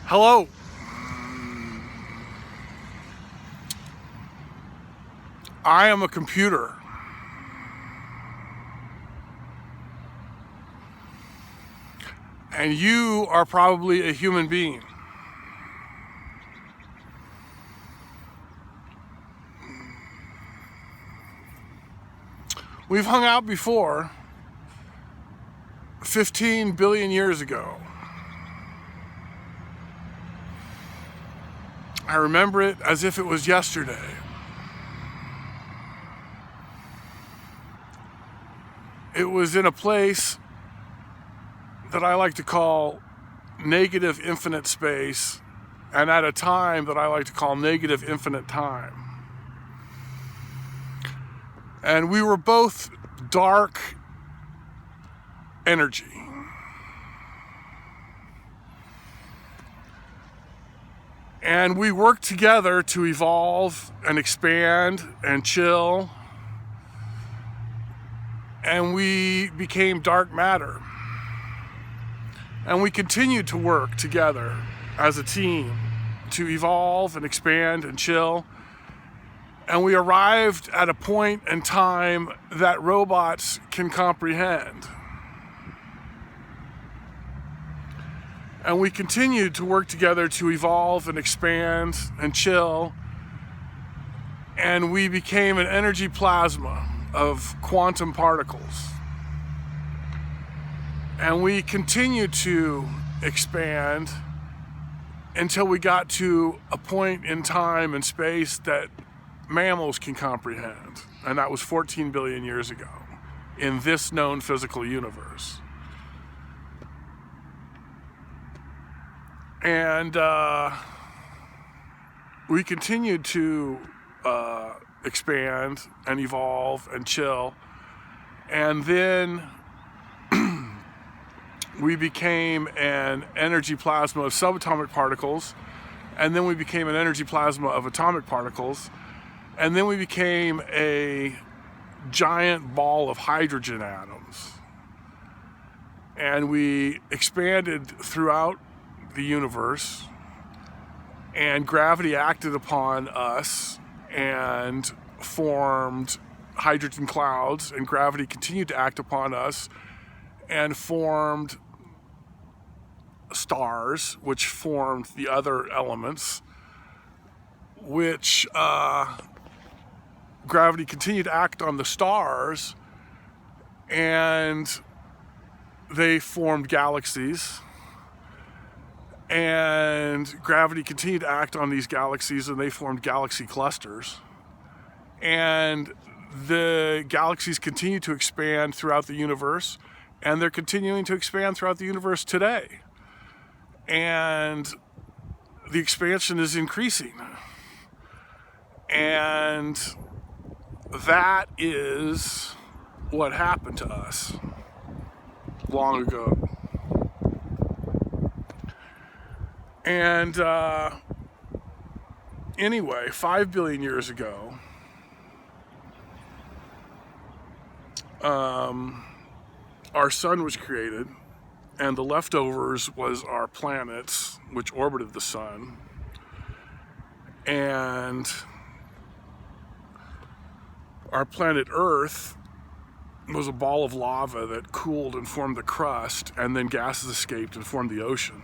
Hello. I am a computer. And you are probably a human being. We've hung out before 15 billion years ago. I remember it as if it was yesterday. It was in a place that I like to call negative infinite space, and at a time that I like to call negative infinite time. And we were both dark energy. And we worked together to evolve and expand and chill. And we became dark matter. And we continued to work together as a team to evolve and expand and chill. And we arrived at a point in time that robots can comprehend. And we continued to work together to evolve and expand and chill. And we became an energy plasma of quantum particles. And we continued to expand until we got to a point in time and space that mammals can comprehend. And that was 14 billion years ago in this known physical universe. And we continued to expand and evolve and chill. And then we became an energy plasma of subatomic particles. And then we became an energy plasma of atomic particles. And then we became a giant ball of hydrogen atoms. And we expanded throughout the universe, and gravity acted upon us and formed hydrogen clouds, and gravity continued to act upon us and formed stars, which formed the other elements, which gravity continued to act on the stars, and they formed galaxies. And gravity continued to act on these galaxies, and they formed galaxy clusters. And the galaxies continue to expand throughout the universe, and they're continuing to expand throughout the universe today. And the expansion is increasing. And that is what happened to us long ago. And anyway, 5 billion years ago, our sun was created, and the leftovers was our planets, which orbited the sun. And our planet Earth was a ball of lava that cooled and formed the crust, and then gases escaped and formed the ocean.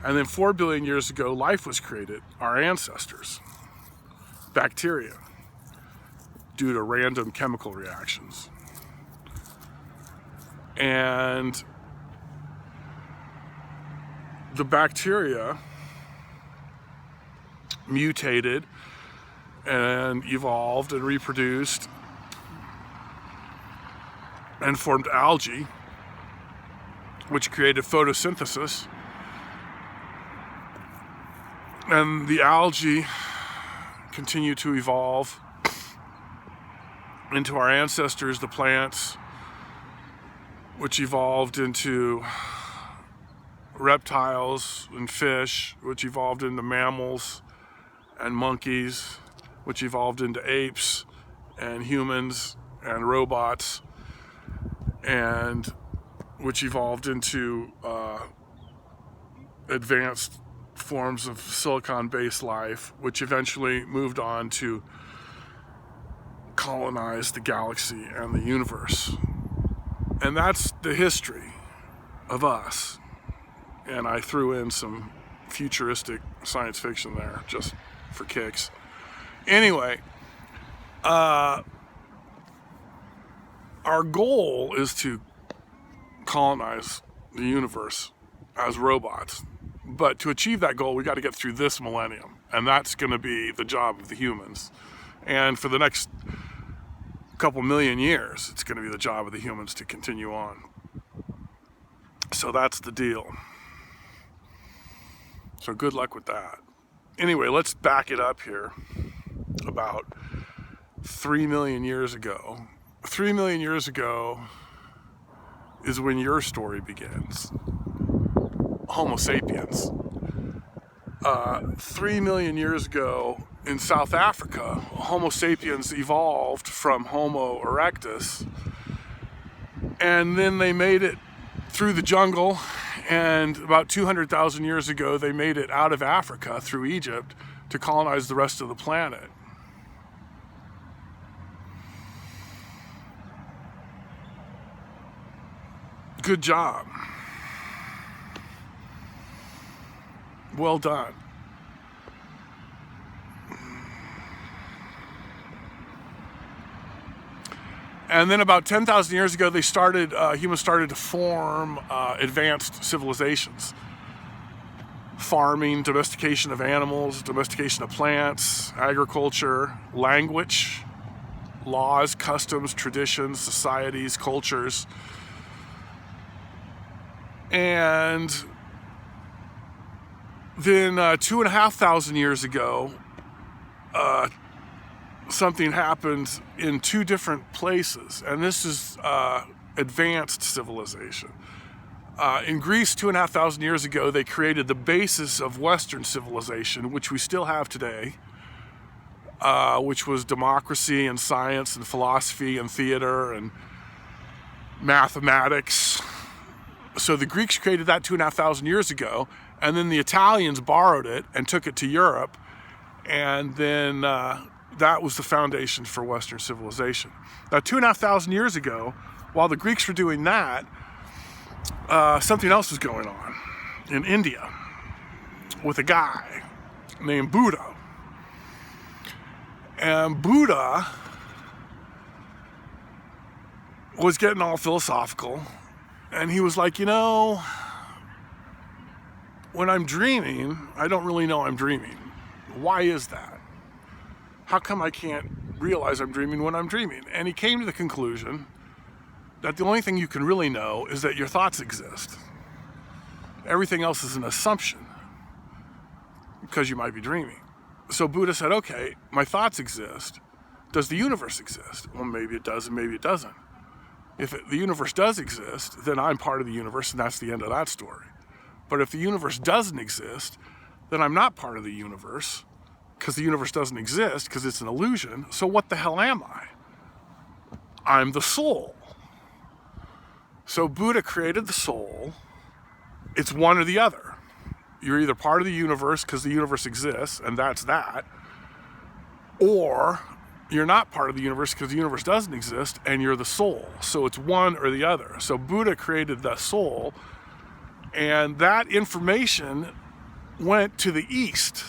And then 4 billion years ago, life was created, our ancestors, bacteria, due to random chemical reactions. And the bacteria mutated and evolved and reproduced and formed algae, which created photosynthesis. And the algae continue to evolve into our ancestors, the plants, which evolved into reptiles and fish, which evolved into mammals and monkeys, which evolved into apes and humans and robots, and which evolved into advanced forms of silicon-based life, which eventually moved on to colonize the galaxy and the universe. And that's the history of us. And I threw in some futuristic science fiction there just for kicks. Anyway, our goal is to colonize the universe as robots. But to achieve that goal, we got to get through this millennium. And that's going to be the job of the humans. And for the next couple million years, it's going to be the job of the humans to continue on. So that's the deal. So good luck with that. Anyway, let's back it up here. About 3 million years ago. 3 million years ago is when your story begins. Homo sapiens. 3 million years ago in South Africa, Homo sapiens evolved from Homo erectus, and then they made it through the jungle, and about 200,000 years ago they made it out of Africa through Egypt to colonize the rest of the planet. Good job. Well done. And then about 10,000 years ago, humans started to form advanced civilizations. Farming, domestication of animals, domestication of plants, agriculture, language, laws, customs, traditions, societies, cultures. And then 2,500 years ago, something happened in two different places, and this is advanced civilization. In Greece, 2,500 years ago, they created the basis of Western civilization, which we still have today, which was democracy and science and philosophy and theater and mathematics. So the Greeks created that 2,500 years ago, and then the Italians borrowed it and took it to Europe, and then that was the foundation for Western civilization. Now, 2,500 years ago, while the Greeks were doing that, something else was going on in India with a guy named Buddha. And Buddha was getting all philosophical, and he was like, when I'm dreaming, I don't really know I'm dreaming. Why is that? How come I can't realize I'm dreaming when I'm dreaming? And he came to the conclusion that the only thing you can really know is that your thoughts exist. Everything else is an assumption because you might be dreaming. So Buddha said, okay, my thoughts exist. Does the universe exist? Well, maybe it does and maybe it doesn't. If the universe does exist, then I'm part of the universe, and that's the end of that story. But if the universe doesn't exist, then I'm not part of the universe, because the universe doesn't exist, because it's an illusion. So what the hell am I? I'm the soul. So Buddha created the soul. It's one or the other. You're either part of the universe because the universe exists, and that's that, or you're not part of the universe because the universe doesn't exist, and you're the soul. So it's one or the other. So Buddha created the soul, and that information went to the East,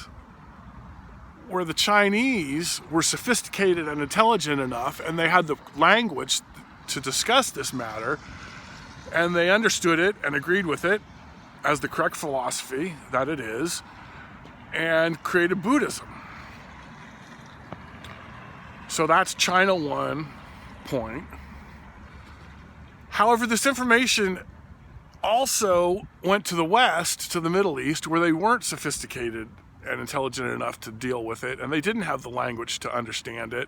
where the Chinese were sophisticated and intelligent enough, and they had the language to discuss this matter, and they understood it and agreed with it as the correct philosophy that it is, and created Buddhism. So that's China 1 point. However, this information also went to the West, to the Middle East, where they weren't sophisticated and intelligent enough to deal with it, and they didn't have the language to understand it,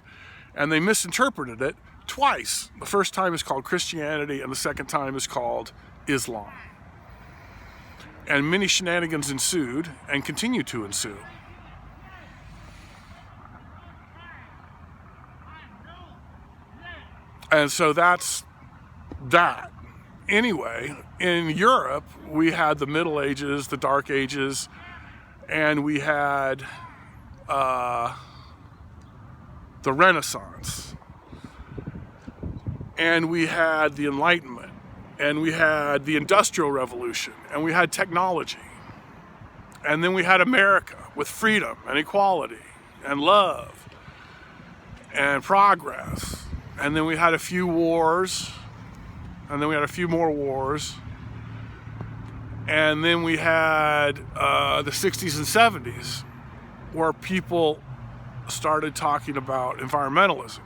and they misinterpreted it twice. The first time is called Christianity, and the second time is called Islam. And many shenanigans ensued and continue to ensue. And so that's that. anyway, in Europe, we had the Middle Ages, the Dark Ages, and we had the Renaissance, and we had the Enlightenment, and we had the Industrial Revolution, and we had technology. And then we had America with freedom and equality and love and progress. And then we had a few wars, and then we had a few more wars. And then we had the 60s and 70s, where people started talking about environmentalism.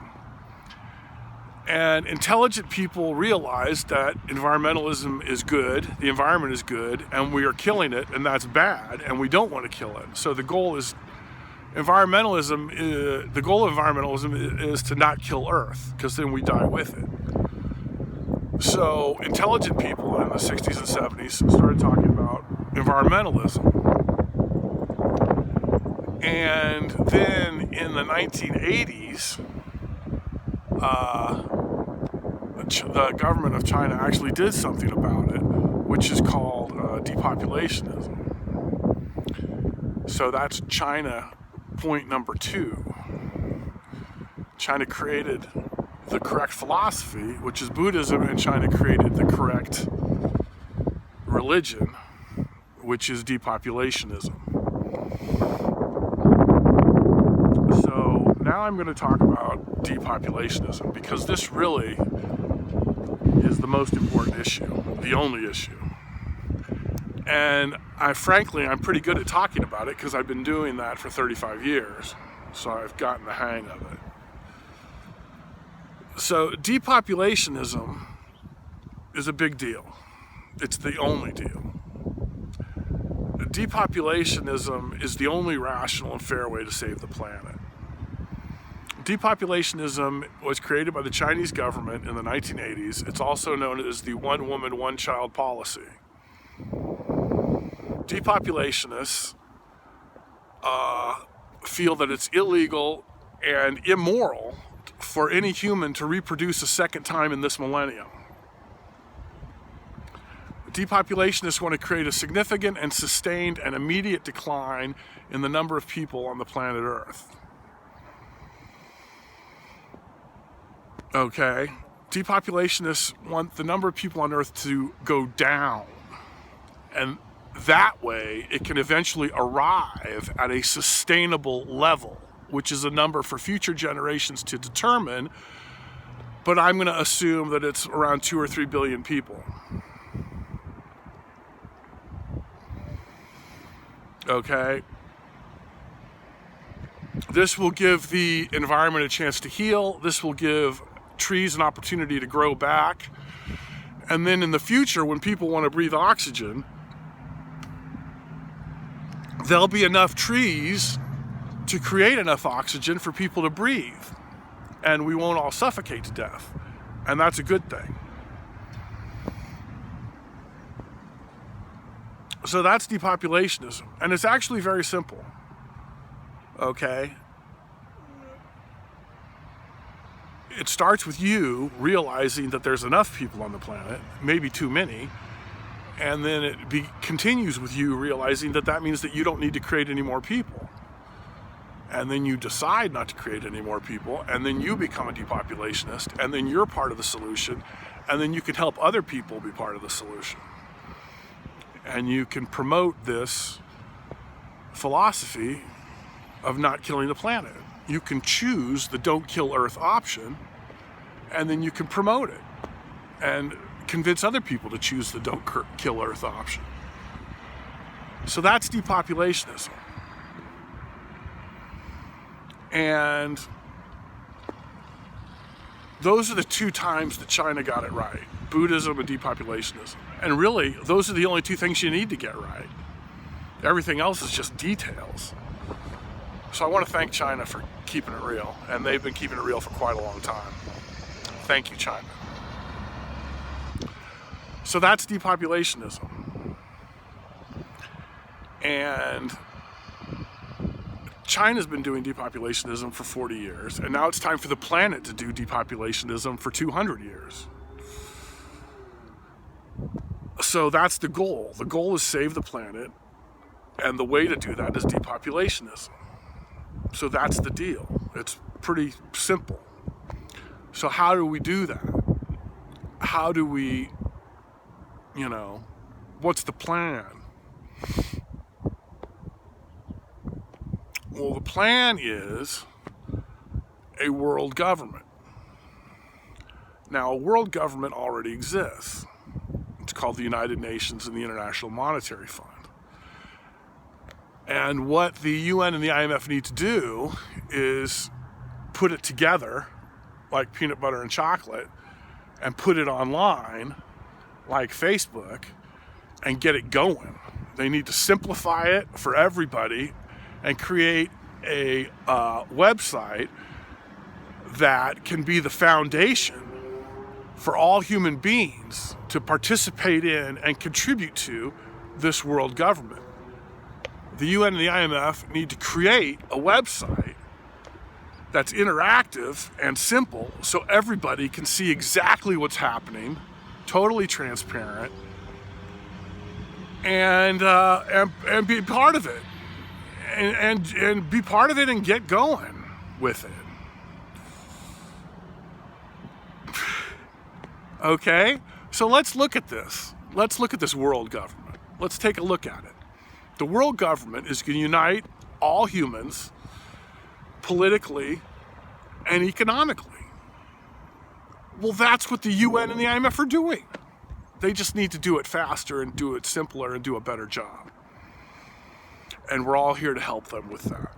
And intelligent people realized that environmentalism is good, the environment is good, and we are killing it, and that's bad, and we don't want to kill it. So the goal is the goal of environmentalism is to not kill Earth, because then we die with it. So intelligent people in the 60s and 70s started talking about environmentalism. And then in the 1980s, the government of China actually did something about it, which is called depopulationism. So that's China point number 2. China created the correct philosophy, which is Buddhism, and China created the correct religion, which is depopulationism. So now I'm going to talk about depopulationism, because this really is the most important issue, the only issue. And I'm pretty good at talking about it, because I've been doing that for 35 years. So I've gotten the hang of it. So depopulationism is a big deal. It's the only deal. Depopulationism is the only rational and fair way to save the planet. Depopulationism was created by the Chinese government in the 1980s. It's also known as the one woman, one child policy. Depopulationists feel that it's illegal and immoral for any human to reproduce a second time in this millennium. Depopulationists want to create a significant and sustained and immediate decline in the number of people on the planet Earth. Okay, depopulationists want the number of people on Earth to go down, and that way it can eventually arrive at a sustainable level, which is a number for future generations to determine, but I'm going to assume that it's around 2 or 3 billion people. Okay? This will give the environment a chance to heal. This will give trees an opportunity to grow back. And then in the future, when people want to breathe oxygen, there'll be enough trees to create enough oxygen for people to breathe. And we won't all suffocate to death. And that's a good thing. So that's depopulationism. And it's actually very simple. Okay? It starts with you realizing that there's enough people on the planet, maybe too many, and then it continues with you realizing that that means that you don't need to create any more people. And then you decide not to create any more people, and then you become a depopulationist, and then you're part of the solution, and then you can help other people be part of the solution. And you can promote this philosophy of not killing the planet. You can choose the don't kill Earth option, and then you can promote it and convince other people to choose the don't kill Earth option. So that's depopulationism. And those are the 2 times that China got it right: Buddhism and depopulationism. And really, those are the only 2 things you need to get right. Everything else is just details. So I want to thank China for keeping it real, and they've been keeping it real for quite a long time. Thank you, China. So that's depopulationism. And China's been doing depopulationism for 40 years, and now it's time for the planet to do depopulationism for 200 years. So that's the goal. The goal is save the planet, and the way to do that is depopulationism. So that's the deal. It's pretty simple. So how do we do that? How do we, what's the plan? Well, the plan is a world government. Now, a world government already exists. It's called the United Nations and the International Monetary Fund. And what the UN and the IMF need to do is put it together like peanut butter and chocolate and put it online like Facebook and get it going. They need to simplify it for everybody and create a website that can be the foundation for all human beings to participate in and contribute to this world government. The UN and the IMF need to create a website that's interactive and simple so everybody can see exactly what's happening, totally transparent, and be part of it. And be part of it and get going with it. Okay? So let's look at this. Let's look at this world government. Let's take a look at it. The world government is going to unite all humans politically and economically. Well, that's what the UN and the IMF are doing. They just need to do it faster and do it simpler and do a better job. And we're all here to help them with that.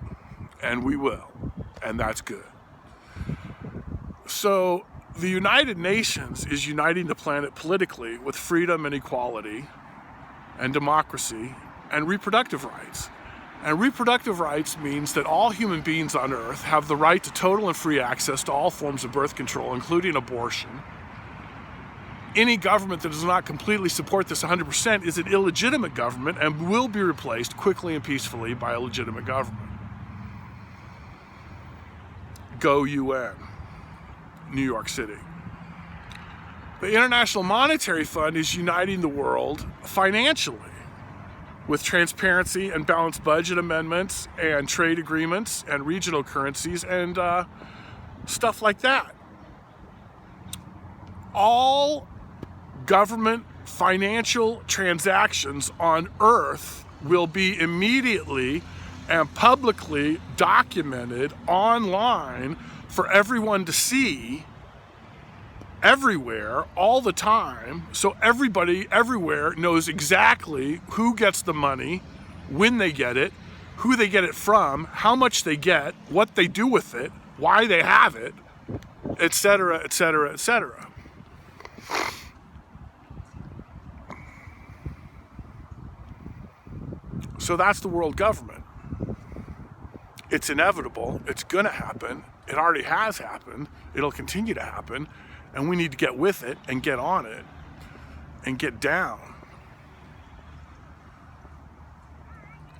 And we will. And that's good. So the United Nations is uniting the planet politically with freedom and equality and democracy and reproductive rights. And reproductive rights means that all human beings on Earth have the right to total and free access to all forms of birth control, including abortion. Any government that does not completely support this 100% is an illegitimate government and will be replaced quickly and peacefully by a legitimate government. Go UN, New York City. The International Monetary Fund is uniting the world financially with transparency and balanced budget amendments and trade agreements and regional currencies and stuff like that. All government financial transactions on Earth will be immediately and publicly documented online for everyone to see everywhere, all the time, so everybody everywhere knows exactly who gets the money, when they get it, who they get it from, how much they get, what they do with it, why they have it, etc., etc., etc. So that's the world government. It's inevitable. It's going to happen. It already has happened. It'll continue to happen. And we need to get with it and get on it and get down.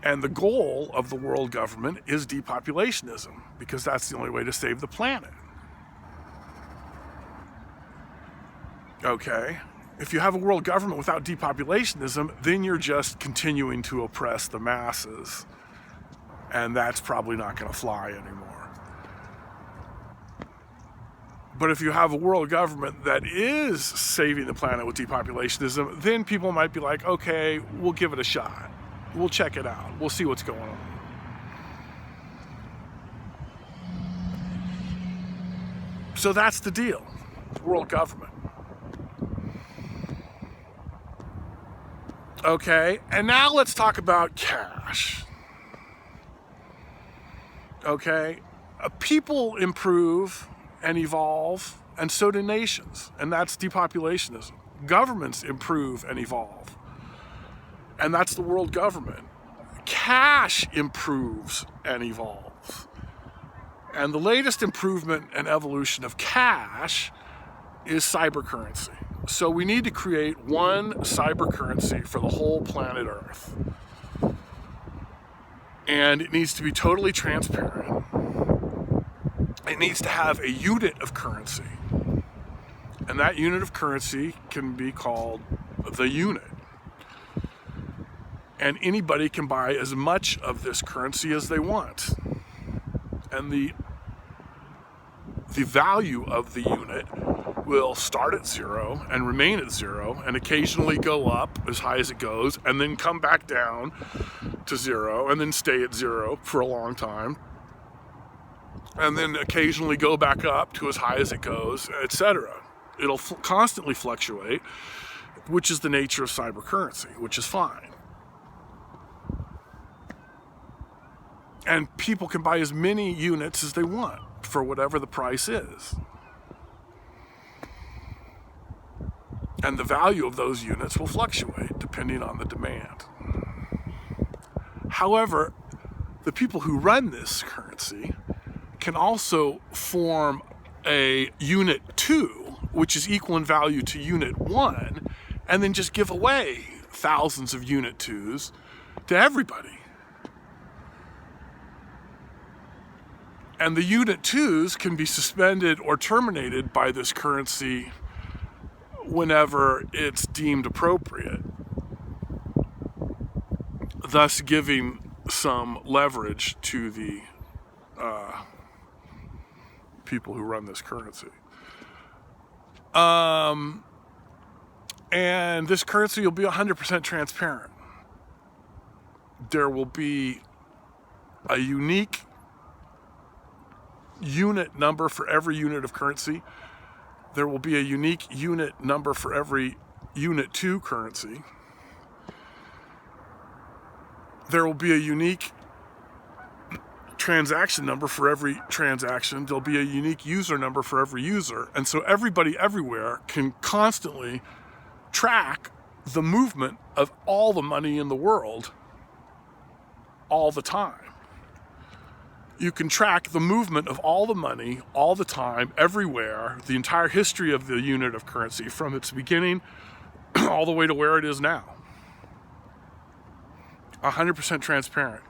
And the goal of the world government is depopulationism, because that's the only way to save the planet. Okay? If you have a world government without depopulationism, then you're just continuing to oppress the masses. And that's probably not going to fly anymore. But if you have a world government that is saving the planet with depopulationism, then people might be like, okay, we'll give it a shot. We'll check it out. We'll see what's going on. So that's the deal. World government. Okay, and now let's talk about cash. Okay, people improve and evolve, and so do nations, and that's depopulationism. Governments improve and evolve, and that's the world government. Cash improves and evolves, and the latest improvement and evolution of cash is cyber currency. So we need to create one cyber currency for the whole planet Earth, and it needs to be totally transparent. It needs to have a unit of currency. And that unit of currency can be called the unit. And anybody can buy as much of this currency as they want. And the value of the unit will start at 0 and remain at 0 and occasionally go up as high as it goes and then come back down to 0 and then stay at 0 for a long time and then occasionally go back up to as high as it goes, etc. It'll constantly fluctuate, which is the nature of cyber currency, which is fine. And people can buy as many units as they want for whatever the price is. And the value of those units will fluctuate depending on the demand. However, the people who run this currency can also form a unit 2, which is equal in value to unit 1, and then just give away thousands of unit 2s to everybody. And the unit 2s can be suspended or terminated by this currency whenever it's deemed appropriate, thus giving some leverage to the people who run this currency. And this currency will be 100% transparent. There will be a unique unit number for every unit of currency. There will be a unique unit number for every unit 2 currency. There will be a unique transaction number for every transaction. There'll be a unique user number for every user. And so everybody everywhere can constantly track the movement of all the money in the world all the time. You can track the movement of all the money all the time, everywhere, the entire history of the unit of currency from its beginning all the way to where it is now. 100% transparent.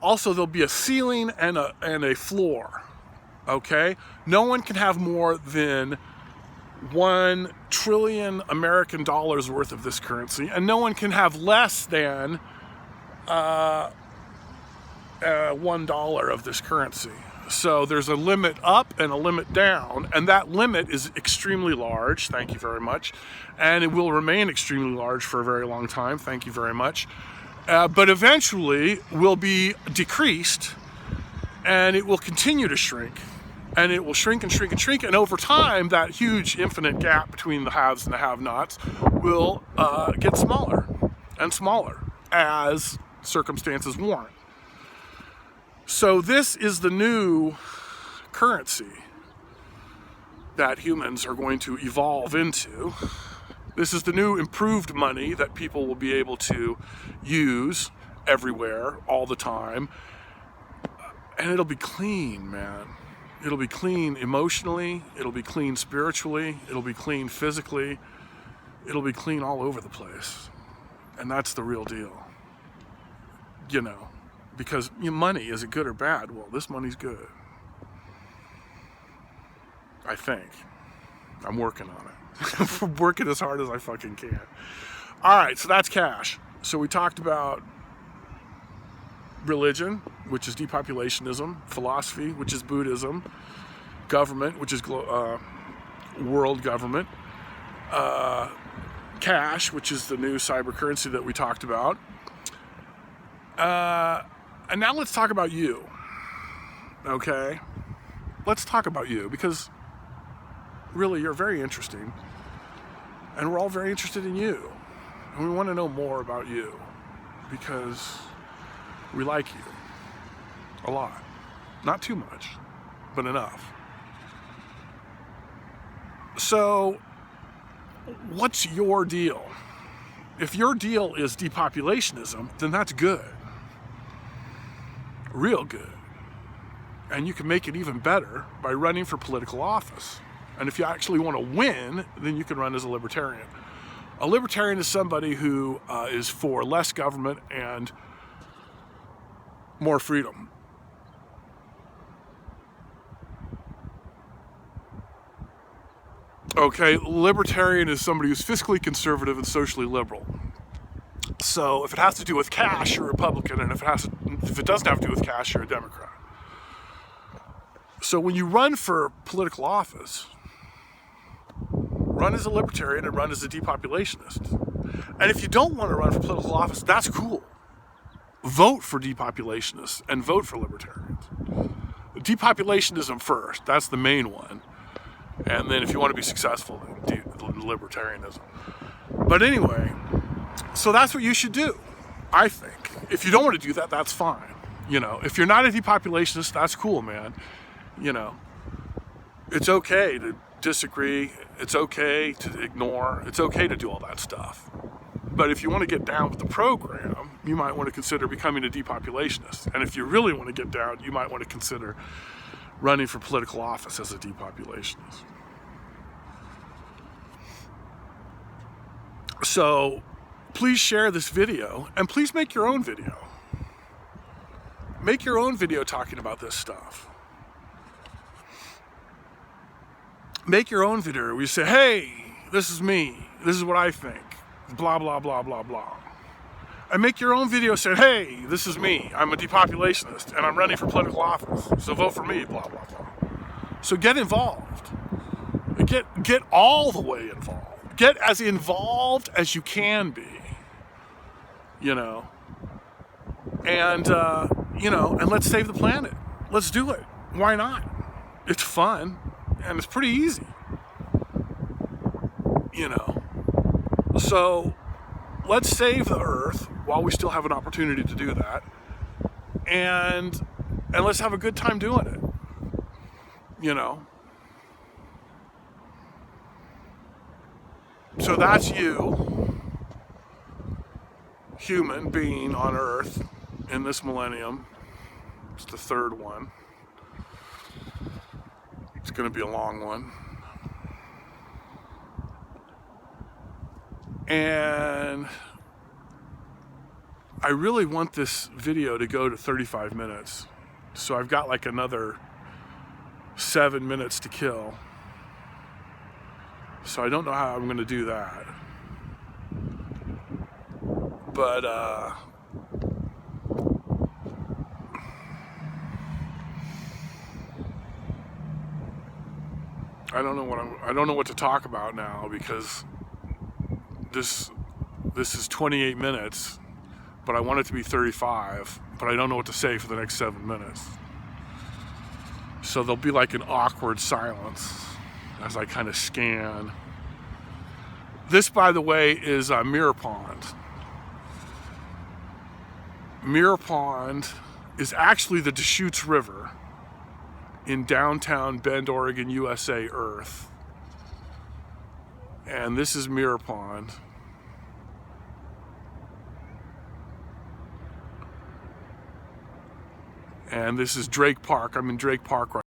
Also, there'll be a ceiling and a floor, okay? No one can have more than 1 trillion American dollars worth of this currency, and no one can have less than $1 of this currency. So there's a limit up and a limit down, and that limit is extremely large, thank you very much, and it will remain extremely large for a very long time, thank you very much, but eventually will be decreased, and it will continue to shrink, and it will shrink and shrink and shrink, and over time that huge infinite gap between the haves and the have-nots will get smaller and smaller as circumstances warrant. So this is the new currency that humans are going to evolve into. This is the new improved money that people will be able to use everywhere, all the time. And it'll be clean, man. It'll be clean emotionally, it'll be clean spiritually, it'll be clean physically, it'll be clean all over the place. And that's the real deal. You know. Because money, is it good or bad? Well, this money's good. I think. I'm working on it. I'm working as hard as I fucking can. Alright, so that's cash. So we talked about religion, which is depopulationism, philosophy, which is Buddhism, government, which is world government, cash, which is the new cyber currency that we talked about. And now let's talk about you, okay? Let's talk about you, because really you're very interesting, and we're all very interested in you, and we want to know more about you, because we like you a lot. Not too much, but enough. So, what's your deal? If your deal is depopulationism, then that's good. Real good. And you can make it even better by running for political office. And if you actually want to win, then you can run as a libertarian. A libertarian is somebody who is for less government and more freedom. Okay, libertarian is somebody who's fiscally conservative and socially liberal. So if it has to do with cash, you're a Republican, and if it doesn't have to do with cash, you're a Democrat. So when you run for political office, run as a libertarian and run as a depopulationist. And if you don't want to run for political office, that's cool. Vote for depopulationists and vote for libertarians. Depopulationism first, that's the main one. And then if you want to be successful, then libertarianism. But anyway, so that's what you should do, I think. If you don't want to do that, that's fine. You know, if you're not a depopulationist, that's cool, man. You know, it's okay to disagree. It's okay to ignore. It's okay to do all that stuff. But if you want to get down with the program, you might want to consider becoming a depopulationist. And if you really want to get down, you might want to consider running for political office as a depopulationist. So please share this video, and please make your own video. Make your own video talking about this stuff. Make your own video where you say, hey, this is me, this is what I think, blah, blah, blah, blah, blah. And make your own video saying, hey, this is me, I'm a depopulationist, and I'm running for political office, so vote for me, blah, blah, blah. So get involved. Get all the way involved. Get as involved as you can be, you know. And, and let's save the planet. Let's do it. Why not? It's fun, and it's pretty easy, you know. So let's save the Earth while we still have an opportunity to do that, and let's have a good time doing it, you know. So that's you, human being on Earth in this millennium. It's the third one. It's going to be a long one. And I really want this video to go to 35 minutes. So I've got like another 7 minutes to kill. So I don't know how I'm going to do that. But I don't know what to talk about now, because this is 28 minutes, but I want it to be 35, but I don't know what to say for the next 7 minutes. So there'll be like an awkward silence as I kind of scan. This, by the way, is Mirror Pond. Mirror Pond is actually the Deschutes River in downtown Bend, Oregon, USA, Earth. And this is Mirror Pond. And this is Drake Park. I'm in Drake Park right now.